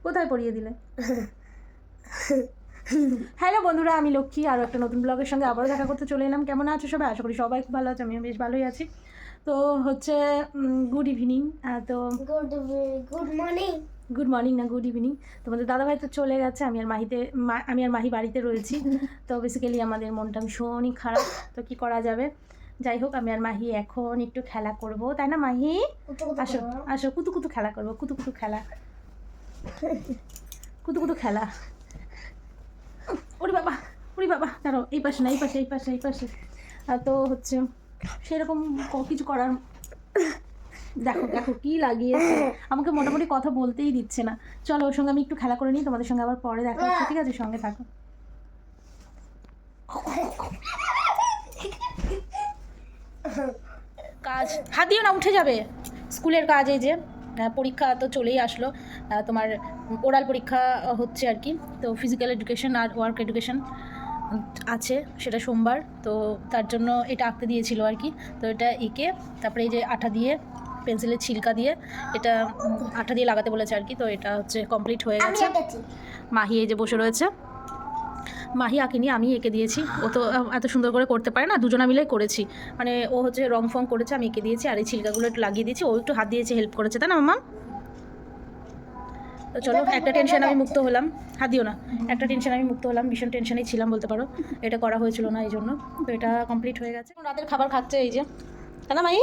কোথায় পড়িয়ে দিলে? হ্যালো বন্ধুরা, আমি লক্ষ্মী, আরও একটা নতুন ব্লগের সঙ্গে আবারও দেখা করতে চলে এলাম। কেমন আছো সবাই? আশা করি সবাই খুব ভালো আছে, আমিও বেশ ভালোই আছি। তো হচ্ছে গুড ইভিনিং। তো গুড মর্নিং। গুড মর্নিং না, গুড ইভিনিং। তোমাদের দাদাভাই তো চলে গেছে, আমি আর মাহি বাড়িতে রয়েছি। তো বেসিক্যালি আমাদের মনটা ভীষণই খারাপ। তো কি করা যাবে, যাই হোক, আমি আর মাহি এখন একটু খেলা করব, তাই না মাহি? আসো আসো, কুতু খেলা করবো, কুতু খেলা, কুতু খেলা। ওরে বাবা, ওরে বাবা, দাঁড়াও, এই পাশে না, এই পাশে, এই পাশে, এই পাশে। তো হচ্ছে সেরকম কিছু করার, দেখো দেখো কি লাগিয়েছে, আমাকে মোটামুটি কথা বলতেই দিচ্ছে না। চলো ওর সঙ্গে আমি একটু খেলা করে নিই, তোমাদের সঙ্গে আবার পরে দেখা হচ্ছে, ঠিক আছে? সঙ্গে থাকো। কাজ হাত দিও না, উঠে যাবে। স্কুলের কাজ, এই যে পরীক্ষা তো চলেই আসলো, তোমার ওরাল পরীক্ষা হচ্ছে আর কি। তো ফিজিক্যাল এডুকেশন আর ওয়ার্ক এডুকেশন আছে, সেটা সোমবার। তো তার জন্য এটা আঁকতে দিয়েছিল আর কি। তো এটা এঁকে তারপরে এই যে আঠা দিয়ে, পেন্সিলের ছিলকা দিয়ে, এটা আঠা দিয়ে লাগাতে বলেছে আর কি। তো এটা হচ্ছে কমপ্লিট হয়ে গেছে। মাহি এই যে বসে রয়েছে, মাহি আঁকেনি, আমি এঁকে দিয়েছি। ও তো এত সুন্দর করে করতে পারে না, দুজনা মিলে করেছি। মানে ও হচ্ছে রং ফং করেছে, আমি এঁকে দিয়েছি, আর এই ছিলকাগুলো একটু লাগিয়ে দিয়েছি, ও একটু হাত দিয়েছে, হেল্প করেছে, তাই না মামা? তো চলো, একটা টেনশন আমি মুক্ত হলাম। হাত দিও না, একটা টেনশন আমি মুক্ত হলাম, ভীষণ টেনশনেই ছিলাম বলতে পারো, এটা করা হয়েছিল না এই জন্য। তো এটা কমপ্লিট হয়ে গেছে। রাতের খাবার খাচ্ছে এই যে, তাই না মাহি?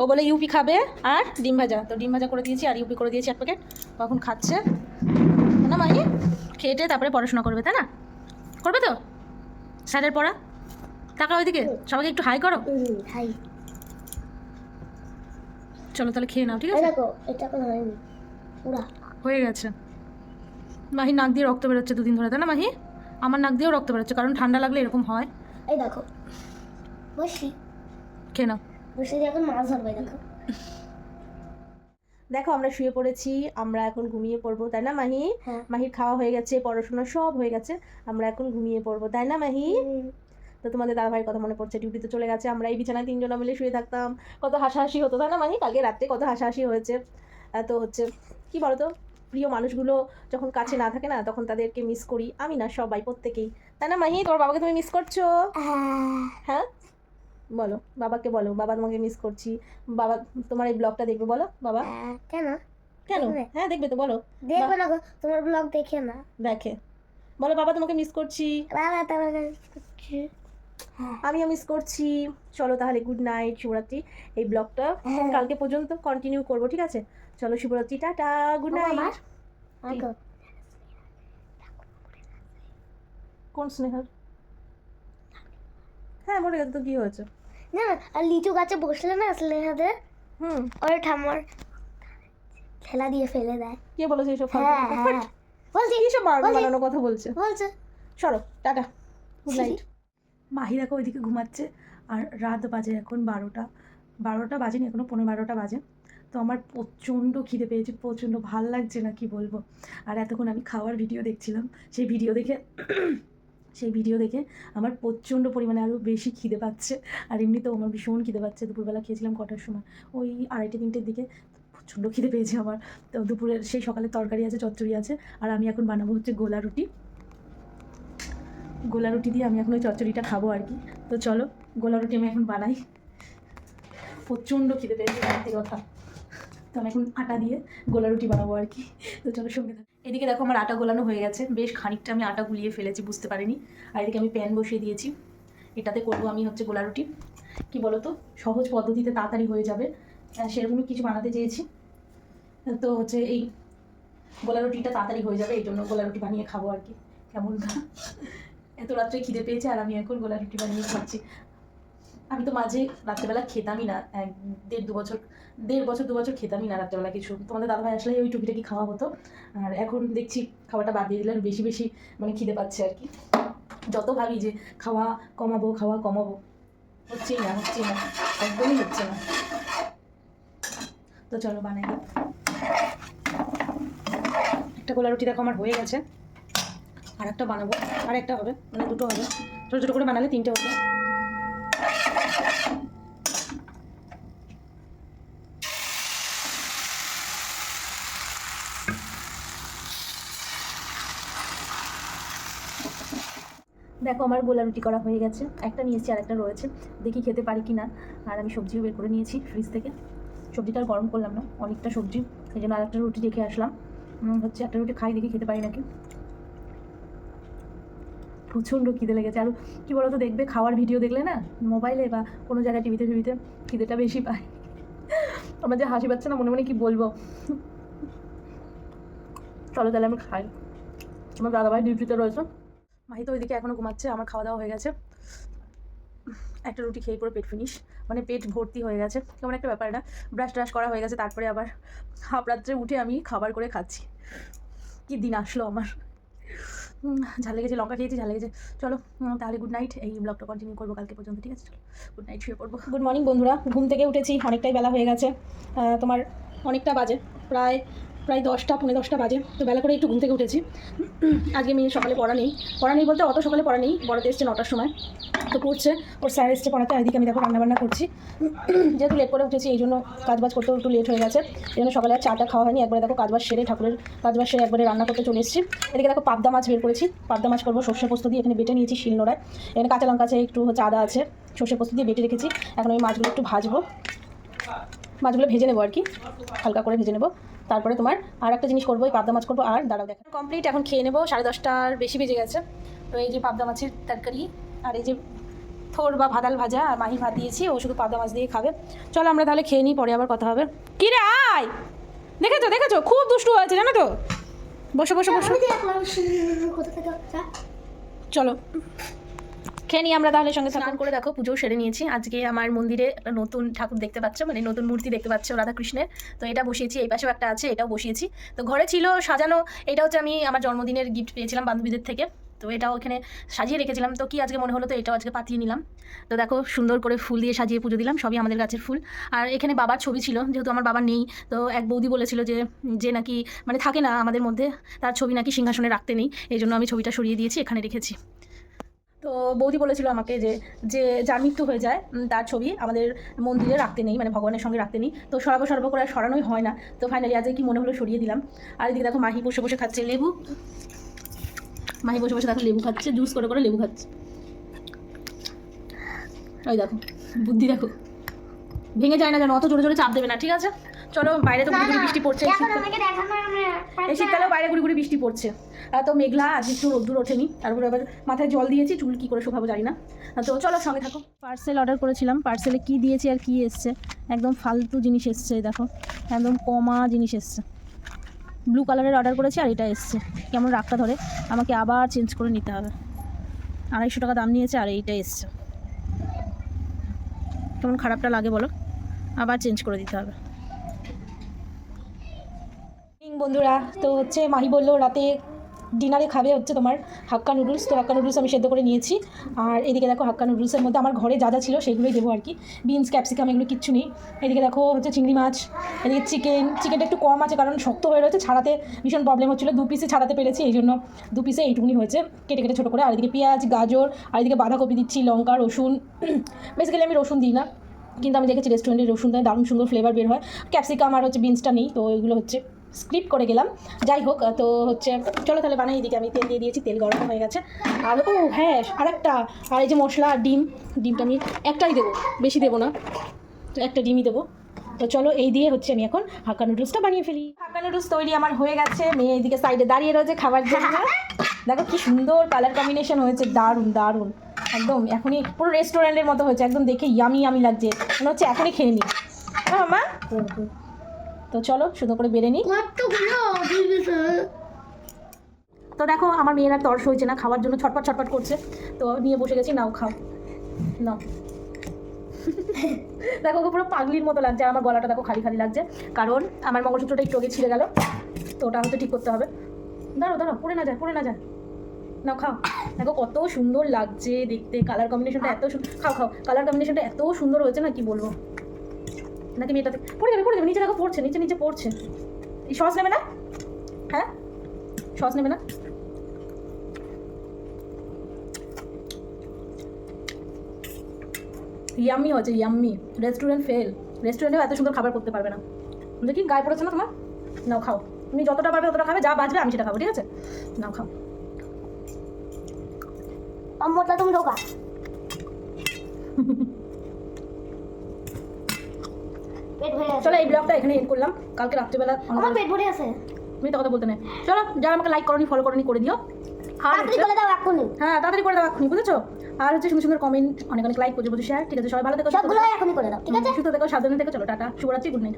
ও বলে ইউপি খাবে আর ডিম ভাজা, তো ডিম ভাজা করে দিয়েছি আর ইউপি করে দিয়েছি এক প্যাকেট, তখন খাচ্ছে, তাই না মাহি? খেটে তারপরে পড়াশোনা করবে, তাই না? করবে তো স্যারের পড়া? টাকা ওইদিকে, সবাইকে একটু হাই করো। হাই। চলো তাহলে খেয়ে নাও, ঠিক আছে? দেখো এটা কোন হয়নি, পুরা হয়ে গেছে। মাহি নাক দিয়ে রক্ত বেরোচ্ছে দুদিন ধরে, তাই না মাহি? আমার নাক দিয়েও রক্ত বেরোচ্ছে, কারণ ঠান্ডা লাগলে এরকম হয়। এই দেখো বসি, খেয়ে নাও। বসে এখন মাছ ধরবে। দেখো দেখো আমরা শুয়ে পড়েছি, আমরা এখন ঘুমিয়ে পড়বো, তাই না মাহি? হ্যাঁ। মাহির খাওয়া হয়ে গেছে, পড়াশোনা সব হয়ে গেছে, আমরা এখন ঘুমিয়ে পড়বো, তাই না মাহি? তো তোমাদের দাদাভাইয়ের কথা মনে পড়ছে, ডিউটিতে চলে গেছে, আমরা এই বিছানায় তিনজনা মিলে শুয়ে থাকতাম, কত হাসাহাসি হতো, তাই না মাহি? কালকে রাত্রে কত হাসাহাসি হয়েছে। তো হচ্ছে কি বলতো, প্রিয় মানুষগুলো যখন কাছে না থাকে না, তখন তাদেরকে মিস করি, আমি না, সবাই, প্রত্যেকেই, তাই না মাহি? তোমার বাবাকে তুমি মিস করছো? হ্যাঁ বলো, বাবাকে বলো, বাবা তোমাকে মিস করছি। বাবা তোমার এই ব্লগটা দেখবে, বলো বাবা। কেন কেন? হ্যাঁ দেখবে তো, বলো। দেখবে না গো, তোমার ব্লগ দেখে না। দেখে, বলো বাবা তোমাকে মিস করছি। বাবা তোমাকে আমিও মিস করছি। চলো তাহলে গুড নাইট, শুভরাত্রি। এই ব্লগটা কালকে পর্যন্ত কন্টিনিউ করবো, ঠিক আছে? চলো শুভরাত্রি, টাটা, গুড নাইট। কোন স্নেহার? হ্যাঁ মরে গেছে তো, কি হয়েছে? না, আর লিচু গাছে বসলে না স্নেহাদের ওর ঠাম্মার খেলা দিয়ে ফেলে দেয়। কে বলেছে এইসব? হ্যাঁ হ্যাঁ বলছি, এইসব বানানো কথা বলছে। সরো, টাটা, গুড নাইট। মাহি দেখো ওইদিকে ঘুমাচ্ছে, আর রাত বাজে এখন 12টা বাজেনি এখনো, 12:15 বাজে। তো আমার প্রচণ্ড খিদে পেয়েছে, প্রচণ্ড ভাল লাগছে না, কি বলবো। আর এতক্ষণ আমি খাওয়ার ভিডিও দেখছিলাম, সেই ভিডিও দেখে আমার প্রচণ্ড পরিমাণে আরও বেশি খিদে পাচ্ছে। আর এমনিতেও আমার ভীষণ খিদে পাচ্ছে। দুপুরবেলা খেয়েছিলাম কটার সময়, ওই 2:30-3টের দিকে। প্রচণ্ড খিদে পেয়েছে আমার। তো দুপুরের সেই সকালের তরকারি আছে, চচ্চড়ি আছে, আর আমি এখন বানাবো হচ্ছে গোলা রুটি দিয়ে আমি এখন ওই চচ্চড়িটা খাবো আর কি। তো চলো গোলা রুটি আমি এখন বানাই, প্রচণ্ড খিদে পেয়েছে, সত্যি কথা। তো আমি এখন আটা দিয়ে গোলা রুটি বানাবো আর কি। তো চলো সঙ্গে থাকো। এদিকে দেখো আমার আটা গোলানো হয়ে গেছে, বেশ খানিকটা আমি আটা গুলিয়ে ফেলেছি, বুঝতে পারিনি। আর এদিকে আমি প্যান বসিয়ে দিয়েছি, এটাতে করবো আমি হচ্ছে গোলা রুটি। কী বলো তো, সহজ পদ্ধতিতে তাড়াতাড়ি হয়ে যাবে, সেরকমই কিছু বানাতে চেয়েছি। তো হচ্ছে এই গোলা রুটিটা তাড়াতাড়ি হয়ে যাবে, এই জন্য গোলা রুটি বানিয়ে খাবো আর কি। কেমন এত রাত্রে খিদে পেয়েছে, আর আমি এখন গোলা রুটি বানিয়ে খাচ্ছি। আমি তো মাঝে রাত্রেবেলা খেতামই না, 1.5 বছর 2 বছর খেতামই না রাত্রেবেলা কিছু। তোমাদের দাদাভাই আসলে ওই টুকিটাকি খাওয়া হতো, আর এখন দেখছি খাওয়াটা বাদ দিয়ে দিলে আর বেশি বেশি মানে খিদে পাচ্ছে আর কি। যত ভাবি যে খাওয়া কমাবো, হচ্ছেই না, একদমই হচ্ছে না। তো চলো বানাই। একটা গোলা রুটি দেখো আমার হয়ে গেছে, আর একটা বানাবো, আর একটা হবে, মানে দুটো হবে, ছোটো ছোটো করে বানালে 3টে হবে। দেখো আমার গোলা রুটি করা হয়ে গেছে, একটা নিয়েছি আর একটা রয়েছে, দেখি খেতে পারি কি না। আর আমি সবজিও বের করে নিয়েছি ফ্রিজ থেকে, সবজিটা আর গরম করলাম না, অনেকটা সবজি, সেই জন্য আর একটা রুটি রেখে আসলাম। হচ্ছে একটা রুটি খাই, দেখি খেতে পারি নাকি। প্রচণ্ড খিদে লেগেছে। আর কী বলো তো, দেখবে খাওয়ার ভিডিও দেখলে না মোবাইলে বা কোনো জায়গায় টিভিতে খিদেটা বেশি পায়। আমার যে হাসি পাচ্ছে না, মনে মনে কী বলবো। চলো তাহলে আমি খাই, আমার দাদাভাই ডিউটিতে রয়েছে, মাহি তো ওইদিকে এখনও ঘুমাচ্ছে। আমার খাওয়া দাওয়া হয়ে গেছে, একটা রুটি খেয়ে পুরো পেট ফিনিশ, মানে পেট ভর্তি হয়ে গেছে। কেমন একটা ব্যাপার না, ব্রাশ ট্রাশ করা হয়ে গেছে, তারপরে আবার হাফ রাত্রে উঠে আমি খাবার করে খাচ্ছি। কি দিন আসলো আমার। ঝাল লেগেছে, লঙ্কা খেয়েছি, ঝাল লেগেছে। চলো তাহলে গুড নাইট, এই ব্লগটা কন্টিনিউ করবো কালকে পর্যন্ত, ঠিক আছে? চলো গুড নাইট, শুয়ে পড়বো। গুড মর্নিং বন্ধুরা, ঘুম থেকে উঠেছি, অনেকটাই বেলা হয়ে গেছে, তোমার অনেকটা বাজে, প্রায় 10টা, পৌনে 10টা বাজে। তো বেলা করে একটু ঘুম থেকে উঠেছি। আজকে মেয়ে সকালে পড়া নেই বলতে অত সকালে পড়া নেই, বড়তে এসছে 9টার সময়, তো পড়ছে, ওর স্যার এসছে পড়াতে। এদিকে আমি দেখো রান্নাবান্না করছি, যেহেতু লেট করে উঠেছি এই জন্য কাজবাজ করতেও একটু লেট হয়ে গেছে, এই জন্য সকালে আর চাটা খাওয়া হয়নি। একবারে দেখো কাজবাজ সেরে, ঠাকুরের কাজবাজ সেরে একবারে রান্না করতে চলে এসেছি। এদিকে দেখো পাবদা মাছ বের করেছি, পাবদা মাছ করবো সর্ষে পোস্ত দিয়ে, এখানে বেটে নিয়েছি শিলনোড়ায়, এখানে কাঁচা লঙ্কা আছে, একটু হচ্ছে আদা আছে, সর্ষে পোস্ত দিয়ে বেটে রেখেছি। এখন আমি মাছগুলো একটু ভাজবো, মাছগুলো ভেজে নেবো আর কি, হালকা করে ভেজে নেবো। তারপরে তোমার আর একটা জিনিস করবো, এই পাবদা মাছ করবো। আর দাঁড়াও দেখো কমপ্লিট, এখন খেয়ে নেবো, 10:30টার বেশি বেজে গেছে। তো এই যে পাবদা মাছের তরকারি, আর এই যে থোর বা ভাদাল ভাজা, আর মাহি ভাত দিয়েছি, ও শুধু পাবদা মাছ দিয়ে খাবে। চলো আমরা তাহলে খেয়ে নিই, পরে আবার কথা হবে। কি রে আয়, দেখেছো খুব দুষ্টু হয়েছে জানো তো। বসো চলো খেয়ে নিই আমরা তাহলে, সঙ্গে স্নান করে দেখো পুজো সেরে নিয়েছি। আজকে আমার মন্দিরে একটা নতুন ঠাকুর দেখতে পাচ্ছ, মানে নতুন মূর্তি দেখতে পাচ্ছ রাধাকৃষ্ণের, তো এটা বসিয়েছি, এই পাশেও একটা আছে, এটাও বসিয়েছি। তো ঘরে ছিল সাজানো, এটা হচ্ছে আমি আমার জন্মদিনের গিফট পেয়েছিলাম বান্ধবীদের থেকে, তো এটাও এখানে সাজিয়ে রেখেছিলাম। তো কি আজকে মনে হলো, তো এটাও আজকে পাতিয়ে নিলাম। তো দেখো সুন্দর করে ফুল দিয়ে সাজিয়ে পুজো দিলাম, সবই আমাদের গাছের ফুল। আর এখানে বাবার ছবি ছিল, যেহেতু আমার বাবা নেই, তো এক বৌদি বলেছিল যে নাকি মানে থাকে না আমাদের মধ্যে, তার ছবি নাকি সিংহাসনে রাখতে নেই, এই জন্য আমি ছবিটা সরিয়ে দিয়েছি, এখানে রেখেছি। তো বৌদি বলেছিল আমাকে যে যার মৃত্যু হয়ে যায় তার ছবি আমাদের মন্দিরে রাখতে নেই, মানে ভগবানের সঙ্গে রাখতে নেই। তো সর্ব করে সরানোই হয় না, তো ফাইনালি আজকে কি মনে হলো সরিয়ে দিলাম। আর এদিকে দেখো মাহি বসে বসে খাচ্ছে লেবু, দেখো লেবু খাচ্ছে, জুস করে লেবু খাচ্ছে। ওই দেখো বুদ্ধি দেখো, ভেঙে যায় না যেন, অত জোরে চাপ দেবে না, ঠিক আছে? চলো বাইরে তো গুড়ি বৃষ্টি পড়ছে, এই শীতকালেও বাইরে গুড়ি বৃষ্টি পড়ছে, তো মেঘলা, আজকে একটু রোদ্দুর ওঠেনি, তারপরে আবার মাথায় জল দিয়েছি, চুল কী করে শুকাবো জানি না। তো চলো সঙ্গে থাকো। পার্সেল অর্ডার করেছিলাম, পার্সেলে কি দিয়েছি আর কি এসছে, একদম ফালতু জিনিস এসছে, দেখো একদম কমা জিনিস এসছে। ব্লু কালারের অর্ডার করেছি আর এটা এসছে, কেমন রাগটা ধরে, আমাকে আবার চেঞ্জ করে নিতে হবে। 250 টাকা দাম নিয়েছে, আর এইটা এসছে, কেমন খারাপটা লাগে বলো, আবার চেঞ্জ করে দিতে হবে। বন্ধুরা, তো হচ্ছে মাহি বললো রাতে ডিনারে খাবে হচ্ছে তোমার হাক্কা নুডলস, তো হাক্কা নুডলস আমি সেদ্ধ করে নিয়েছি। আর এদিকে দেখো হাক্কা নুডলসের মধ্যে আমার ঘরে যা ছিল সেগুলোই দেবো আর কি, বিনস ক্যাপসিকাম এগুলো কিচ্ছু নেই। এদিকে দেখো হচ্ছে চিংড়ি মাছ, এদিকে চিকেনটা একটু কম আছে কারণ শক্ত হয়ে রয়েছে, ছাড়াতে ভীষণ প্রবলেম হচ্ছিলো, 2 পিসে ছাড়াতে পেরেছি, এই জন্য 2 পিসে এইটুকুনি হয়েছে, কেটে ছোটো করে। আর এদিকে পেঁয়াজ, গাজর, আর এদিকে বাঁধাকপি দিচ্ছি, লঙ্কা, রসুন, বেসিক্যালি আমি রসুন দিই না, কিন্তু আমি দেখেছি রেস্টুরেন্টে রসুন দেয়, দারুণ সুন্দর ফ্লেভার বের হয়। ক্যাপসিকাম আর হচ্ছে বিনসটা নেই, তো এগুলো হচ্ছে স্ক্রিপ্ট করে গেলাম, যাই হোক। তো হচ্ছে চলো তাহলে বানাই, এদিকে আমি তেল দিয়ে দিয়েছি, তেল গরম হয়ে গেছে। আর হ্যাঁ আরেকটা, আর এই যে মশলা আর ডিমটা আমি একটাই দেবো, বেশি দেবো না, তো একটা ডিমই দেবো। তো চলো এই দিয়ে হচ্ছে আমি এখন হাক্কা নুডলসটা বানিয়ে ফেলি। হাক্কা নুডলস তৈরি আমার হয়ে গেছে, মেয়ে এদিকে সাইডে দাঁড়িয়ে রয়েছে খাবার জন্য। দেখো কি সুন্দর কালার কম্বিনেশন হয়েছে, দারুণ একদম, এখনই পুরো রেস্টুরেন্টের মতো হয়েছে, একদম দেখে ইয়ামি লাগছে, মনে হচ্ছে এখনই খেয়ে নিই। হ্যাঁ মামা, তো চলো সুন্দর করে বেড়ে নিই। তো দেখো আমার মেয়েরা তর্স হয়েছে না খাওয়ার জন্য, ছটপট করছে, তো নিয়ে বসে গেছি, নাও খাও নাও। দেখো পুরো পাগলির মতো লাগছে, আর আমার গলাটা দেখো খালি লাগছে, কারণ আমার মঙ্গলসূত্রটা একটু আগে ছিঁড়ে গেল, তো ওটা হয়তো ঠিক করতে হবে। দাঁড়াও পড়ে না যায়, নাও খাও। দেখো কত সুন্দর লাগছে দেখতে, কালার কম্বিনেশনটা এত খাও কালার কম্বিনেশনটা এত সুন্দর হয়েছে না, কি বলবো। নাকি মেয়েটাতে পড়ে যাবে, নিচে দেখো পড়ছে, নিচে পড়ছে। এই সস নেবে না? হ্যাঁ সস নেবে না? ইয়াম্মি হচ্ছে, ইয়াম্মি। রেস্টুরেন্ট ফেল, রেস্টুরেন্টেও এত সুন্দর খাবার করতে পারবে না। দেখি গায়ে পড়েছে না তোমার, নাও খাও, তুমি যতটা পারবে ততটা খাবে, যা বাঁচবে আমি সেটা খাবো, ঠিক আছে? নাও খাও। অমরটা তুমি ঢোকা পেট ভরে আছে চলো এই ব্লগটা এখানে এন্ড করলাম। কালকে রাত্রিবেলা আমার পেট ভরে আছে মিথ্যা কথা বলতে নেই। চলো যারা আমাকে লাইক করনি ফলো করনি করে দিও। আর তাড়াতাড়ি বলে দাও এখনই হ্যাঁ তাড়াতাড়ি করে দাও এখনই, বুঝেছো? আর হচ্ছে সুন্দর সুন্দর কমেন্ট, অনেক অনেক লাইক করছো, শেয়ার। ঠিক আছে, সবাই ভালো থেকো, সবগুলো এখনই করে দাও ঠিক আছে সুস্থ থেকো, সাবধানে থেকো। চলো টাটা, শুভরাত্রি, গুড নাইট।